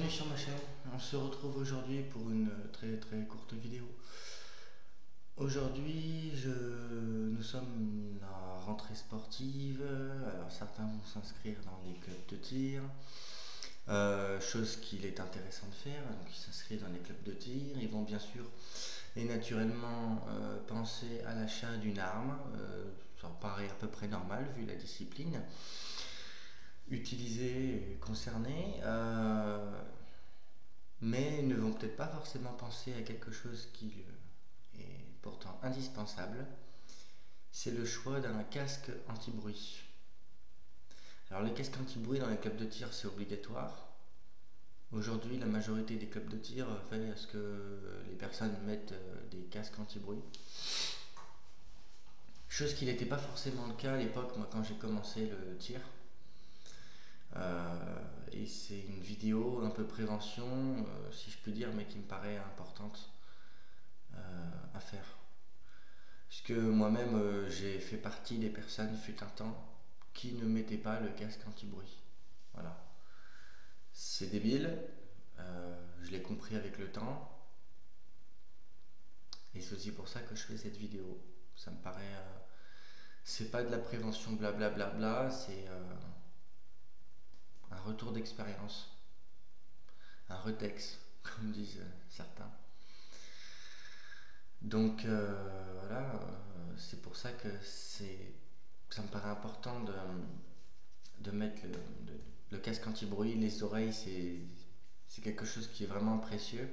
bienvenue sur ma chaîne. On se retrouve aujourd'hui pour une très courte vidéo. Aujourd'hui, nous sommes à rentrée sportive. Alors certains vont s'inscrire dans les clubs de tir, chose qu'il est intéressant de faire. Donc ils s'inscrivent dans les clubs de tir. Ils vont bien sûr et naturellement penser à l'achat d'une arme. Ça paraît à peu près normal vu la discipline utilisés et concernés, mais ne vont peut-être pas forcément penser à quelque chose qui est pourtant indispensable, c'est le choix d'un casque anti-bruit. Alors les casques anti-bruit dans les clubs de tir c'est obligatoire. Aujourd'hui la majorité des clubs de tir fait à ce que les personnes mettent des casques anti-bruit. Chose qui n'était pas forcément le cas à l'époque, moi quand j'ai commencé le tir. Et c'est une vidéo un peu prévention, si je peux dire, mais qui me paraît importante à faire. Puisque moi-même, j'ai fait partie des personnes, fut un temps, qui ne mettaient pas le casque anti-bruit. Voilà. C'est débile, je l'ai compris avec le temps. Et c'est aussi pour ça que je fais cette vidéo. Ça me paraît... c'est pas de la prévention blablabla, c'est... un retour d'expérience, un retex, comme disent certains. Donc voilà, c'est pour ça que ça me paraît important de mettre le casque anti-bruit. Les oreilles, c'est quelque chose qui est vraiment précieux.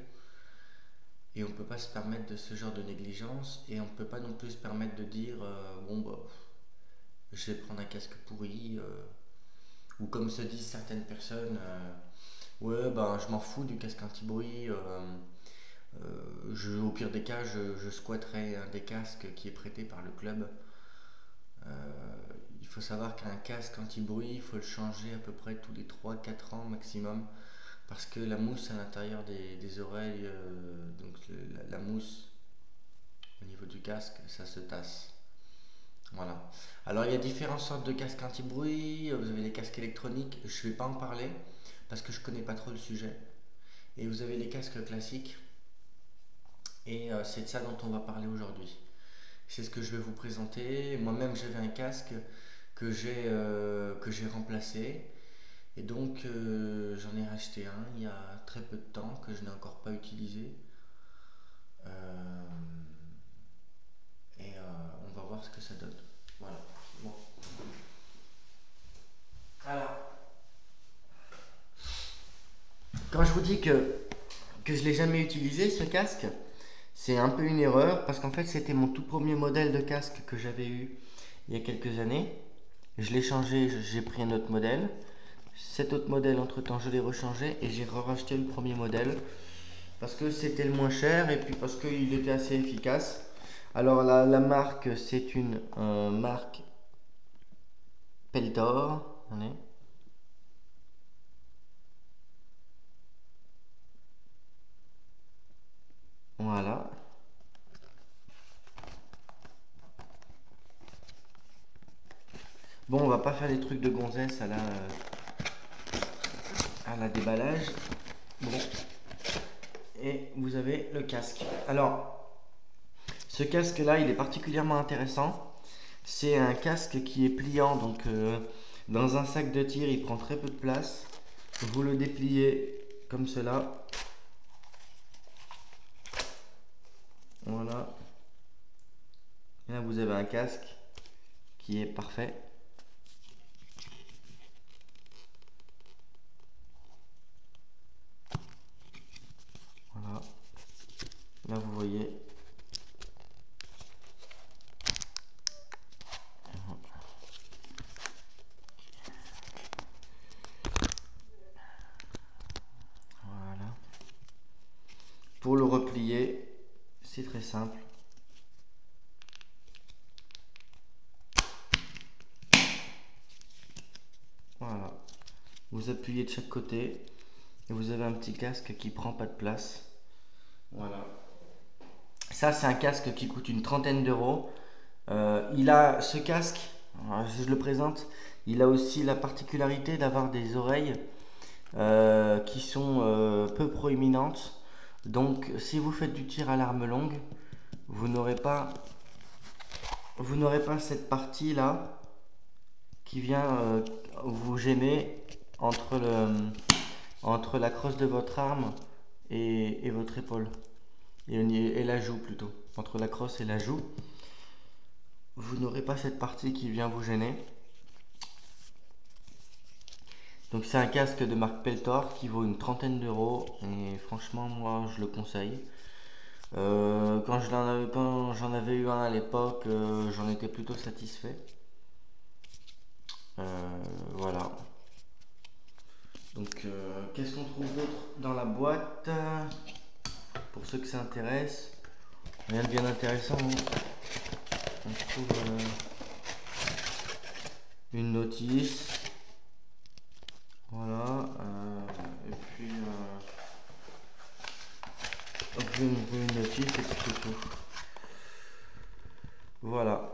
Et on ne peut pas se permettre de ce genre de négligence. Et on ne peut pas non plus se permettre de dire bon bah, je vais prendre un casque pourri. Ou comme se disent certaines personnes, ouais ben je m'en fous du casque anti-bruit, au pire des cas je squatterai un des casques qui est prêté par le club. Il faut savoir qu'un casque anti-bruit, il faut le changer à peu près tous les 3-4 ans maximum, parce que la mousse à l'intérieur des oreilles, donc la mousse au niveau du casque, ça se tasse. Voilà. Alors il y a différentes sortes de casques anti-bruit, vous avez les casques électroniques, je ne vais pas en parler parce que je ne connais pas trop le sujet. Et vous avez les casques classiques, et c'est de ça dont on va parler aujourd'hui. C'est ce que je vais vous présenter. Moi-même j'avais un casque que j'ai remplacé, et donc j'en ai racheté un il y a très peu de temps que je n'ai encore pas utilisé. On va voir ce que ça donne. Voilà. Bon. Alors, quand je vous dis que je ne l'ai jamais utilisé ce casque, c'est un peu une erreur parce qu'en fait c'était mon tout premier modèle de casque que j'avais eu il y a quelques années. Je l'ai changé, j'ai pris un autre modèle. Cet autre modèle entre temps je l'ai rechangé et j'ai racheté le premier modèle parce que c'était le moins cher et puis parce qu'il était assez efficace. Alors la marque c'est une marque Peltor. Voilà. Bon, on va pas faire les trucs de gonzesse à la déballage. Bon. Et vous avez le casque. Alors, ce casque là, il est particulièrement intéressant. C'est un casque qui est pliant, donc dans un sac de tir, il prend très peu de place. Vous le dépliez comme cela. Voilà. Et là, vous avez un casque qui est parfait. Voilà. Là, vous voyez. Voilà. Pour le replier, c'est très simple. Voilà. Vous appuyez de chaque côté et vous avez un petit casque qui prend pas de place. Voilà. Ça, c'est un casque qui coûte une trentaine d'euros. Il a ce casque, je le présente, il a aussi la particularité d'avoir des oreilles qui sont peu proéminentes. Donc si vous faites du tir à l'arme longue, vous n'aurez pas cette partie là qui vient vous gêner entre la crosse de votre arme et votre épaule, et la joue plutôt, entre la crosse et la joue. Vous n'aurez pas cette partie qui vient vous gêner. Donc c'est un casque de marque Peltor qui vaut une trentaine d'euros, et franchement moi je le conseille. Quand j'en avais eu un à l'époque, j'en étais plutôt satisfait. Voilà. Donc qu'est-ce qu'on trouve d'autre dans la boîte? Pour ceux que ça intéresse, rien de bien intéressant, hein. On trouve une notice, voilà, et puis une notice, et puis c'est tout. Voilà.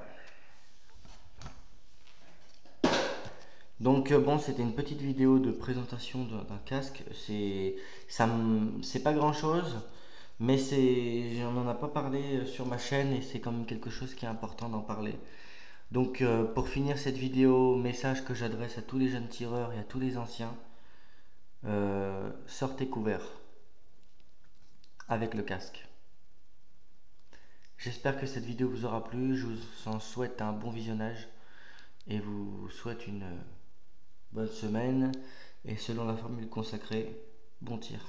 Donc bon, c'était une petite vidéo de présentation d'un casque. C'est pas grand chose, mais on n'en a pas parlé sur ma chaîne, et c'est quand même quelque chose qui est important d'en parler. Donc pour finir cette vidéo, message que j'adresse à tous les jeunes tireurs et à tous les anciens: sortez couverts avec le casque. J'espère que cette vidéo vous aura plu. Je vous en souhaite un bon visionnage et vous souhaite une bonne semaine, et selon la formule consacrée, bon tir.